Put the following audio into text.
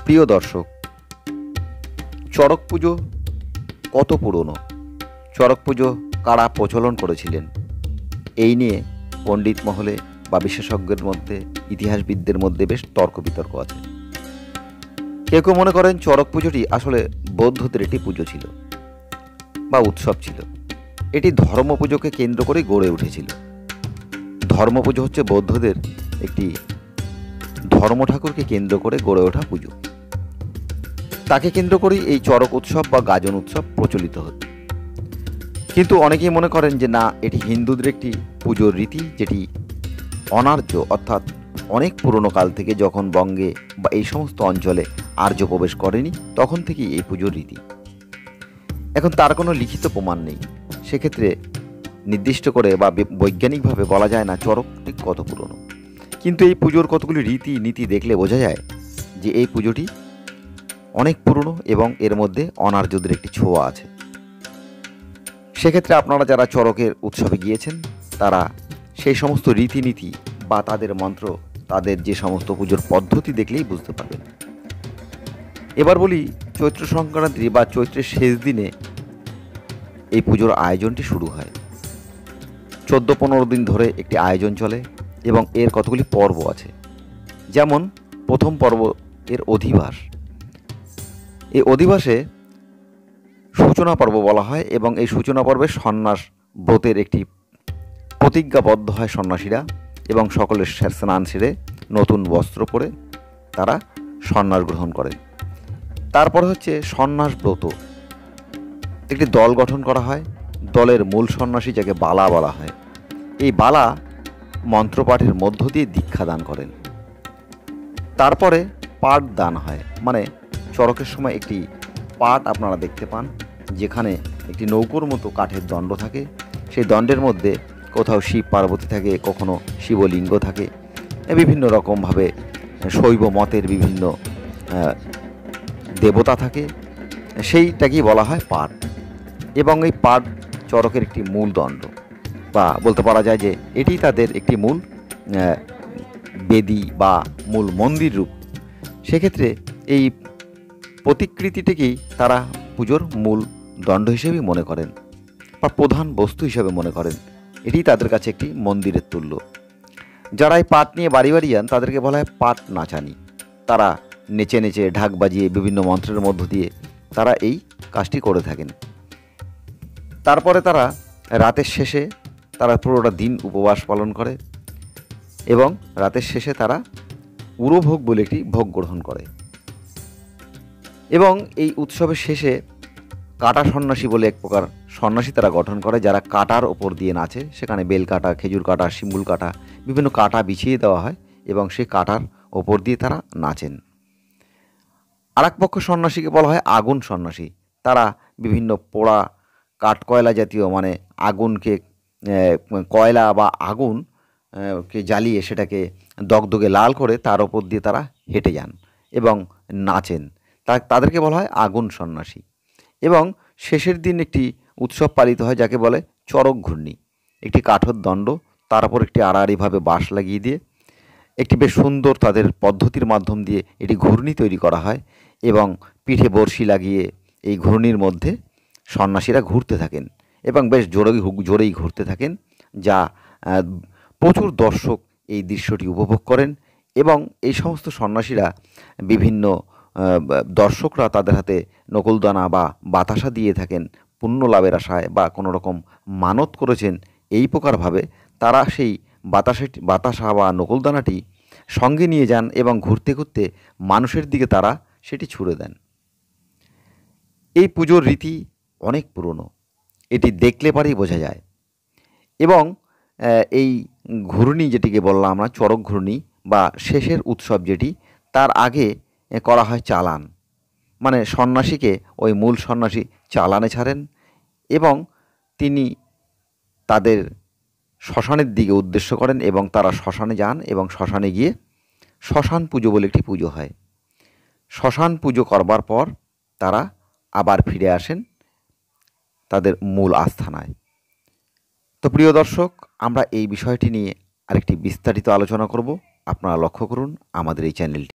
প্রিয় দর্শক, চড়ক পুজো কত পুরনো, চড়ক পুজো কারা প্রচলন করেছিলেন, এই নিয়ে পণ্ডিত মহলে বা বিশেষজ্ঞের মধ্যে, ইতিহাসবিদদের মধ্যে বেশ তর্ক বিতর্ক আছে। কেউ কেউ মনে করেন চড়ক পুজোটি আসলে বৌদ্ধদের একটি পুজো ছিল বা উৎসব ছিল। এটি ধর্ম পুজোকে কেন্দ্র করে গড়ে উঠেছিল। ধর্ম পুজো হচ্ছে বৌদ্ধদের একটি ধর্ম ঠাকুরকে কেন্দ্র করে গড়ে ওঠা পুজো। তাকে কেন্দ্র করেই এই চড়ক উৎসব বা গাজন উৎসব প্রচলিত হতো। কিন্তু অনেকেই মনে করেন যে না, এটি হিন্দুদের একটি পুজোর রীতি, যেটি অনার্য, অর্থাৎ অনেক পুরনো কাল থেকে, যখন বঙ্গে বা এই সমস্ত অঞ্চলে আর্য প্রবেশ করেনি তখন থেকেই এই পুজোর রীতি। এখন তার কোনো লিখিত প্রমাণ নেই, সেক্ষেত্রে নির্দিষ্ট করে বা বৈজ্ঞানিকভাবে বলা যায় না চড়কটি কত পুরনো। কিন্তু এই পুজোর কতগুলি রীতি নীতি দেখলে বোঝা যায় যে এই পুজোটি অনেক পুরনো এবং এর মধ্যে অনার্যদের একটি ছোঁয়া আছে। সেক্ষেত্রে আপনারা যারা চড়কের উৎসবে গিয়েছেন তারা সেই সমস্ত রীতিনীতি বা তাদের মন্ত্র, তাদের যে সমস্ত পুজোর পদ্ধতি দেখলেই বুঝতে পারবেন। এবার বলি, চৈত্র সংক্রান্তি বা চৈত্রের শেষ দিনে এই পুজোর আয়োজনটি শুরু হয়। 14-15 দিন ধরে একটি আয়োজন চলে এবং এর কতগুলি পর্ব আছে। যেমন প্রথম পর্ব এর অধিবাস। এই অধিবাসে সূচনা পর্ব বলা হয় এবং এই সূচনা পর্বে সন্ন্যাস ব্রতের একটি প্রতিজ্ঞাবদ্ধ হয় সন্ন্যাসীরা, এবং সকলের স্নান সেরে নতুন বস্ত্র পরে তারা সন্ন্যাস গ্রহণ করে। তারপর হচ্ছে সন্ন্যাস ব্রত। একটি দল গঠন করা হয়। দলের মূল সন্ন্যাসী, যাকে বালা বলা হয়, এই বালা মন্ত্রপাঠের মধ্য দিয়ে দীক্ষা দান করেন। তারপরে পাঠ দান হয়, মানে চড়কের সময় একটি পাঠ আপনারা দেখতে পান, যেখানে একটি নৌকোর মতো কাঠের দণ্ড থাকে। সেই দণ্ডের মধ্যে কোথাও শিব পার্বতী থাকে, কখনো শিবলিঙ্গ থাকে, বিভিন্ন রকমভাবে শৈব মতের বিভিন্ন দেবতা থাকে। সেইটাকেই বলা হয় পাঠ। এবং এই পাঠ চড়কের একটি মূল দণ্ড, বা বলতে পারা যায় যে এটি তাদের একটি মূল বেদী বা মূল মন্দির রূপ। সেক্ষেত্রে এই প্রতিকৃতিটিকেই তারা পুজোর মূল দণ্ড হিসেবেই মনে করেন বা প্রধান বস্তু হিসেবে মনে করেন। এটি তাদের কাছে একটি মন্দিরের তুল্য। যারা এই পাঠ নিয়ে বাড়ি বাড়ি যান তাদেরকে বলা হয় পাঠ নাচানি। তারা নেচে নেচে, ঢাক বাজিয়ে, বিভিন্ন মন্ত্রের মধ্য দিয়ে তারা এই কাজটি করে থাকেন। তারপরে তারা রাতের শেষে তারা পুরোটা দিন উপবাস পালন করে এবং রাতের শেষে তারা উরভোগ বলে একটি ভোগ গ্রহণ করে। এবং এই উৎসবের শেষে কাটা সন্ন্যাসী বলে এক প্রকার সন্ন্যাসী তারা গঠন করে, যারা কাটার ওপর দিয়ে নাচে। সেখানে বেল কাটা, খেজুর কাটা, শিমুল কাটা, বিভিন্ন কাটা বিছিয়ে দেওয়া হয় এবং সেই কাটার ওপর দিয়ে তারা নাচেন। আর এক পক্ষ সন্ন্যাসীকে বলা হয় আগুন সন্ন্যাসী। তারা বিভিন্ন পোড়া কাঠকয়লা জাতীয়, মানে আগুনকে, কয়লা বা আগুন কে জ্বালিয়ে সেটাকে দগদগে লাল করে তার ওপর দিয়ে তারা হেঁটে যান এবং নাচেন। তাদেরকে বলা হয় আগুন সন্ন্যাসী। এবং শেষের দিন একটি উৎসব পালিত হয় যাকে বলে চড়ক ঘূর্ণি। একটি কাঠের দণ্ড, তার উপর একটি আড়াআড়িভাবে বাঁশ লাগিয়ে দিয়ে একটি বেশ সুন্দর তাদের পদ্ধতির মাধ্যম দিয়ে এটি ঘূর্ণি তৈরি করা হয় এবং পিঠে বড়শি লাগিয়ে এই ঘূর্ণির মধ্যে সন্ন্যাসীরা ঘুরতে থাকেন এবং বেশ জোরেই ঘুরতে থাকেন, যা প্রচুর দর্শক এই দৃশ্যটি উপভোগ করেন। এবং এই সমস্ত সন্ন্যাসীরা, বিভিন্ন দর্শকরা তাদের হাতে নকুলদানা বা বাতাসা দিয়ে থাকেন পুণ্য লাভের আশায়, বা কোনো রকম মানত করেছেন এই প্রকারভাবে তারা সেই বাতাসা বা নকুলদানাটি সঙ্গে নিয়ে যান এবং ঘুরতে ঘুরতে মানুষের দিকে তারা সেটি ছুঁড়ে দেন। এই পুজোর রীতি অনেক পুরনো, এটি দেখলে পারেই বোঝা যায়। এবং এই ঘূর্ণি, যেটিকে বললাম আমরা চড়ক ঘূর্ণি বা শেষের উৎসব যেটি, তার আগে করা হয় চালান, মানে সন্ন্যাসীকে ওই মূল সন্ন্যাসী চালানে ছাড়েন এবং তিনি তাদের শ্মশানের দিকে উদ্দেশ্য করেন এবং তারা শ্মশানে যান এবং শ্মশানে গিয়ে শ্মশান পুজো বলে একটি পুজো হয়। শ্মশান পুজো করবার পর তারা আবার ফিরে আসেন তাদের মূল আস্থানায়। তো প্রিয় দর্শক, আমরা এই বিষয়টি নিয়ে আরেকটি বিস্তারিত আলোচনা করব। আপনারা লক্ষ্য করুন আমাদের এই চ্যানেলটি।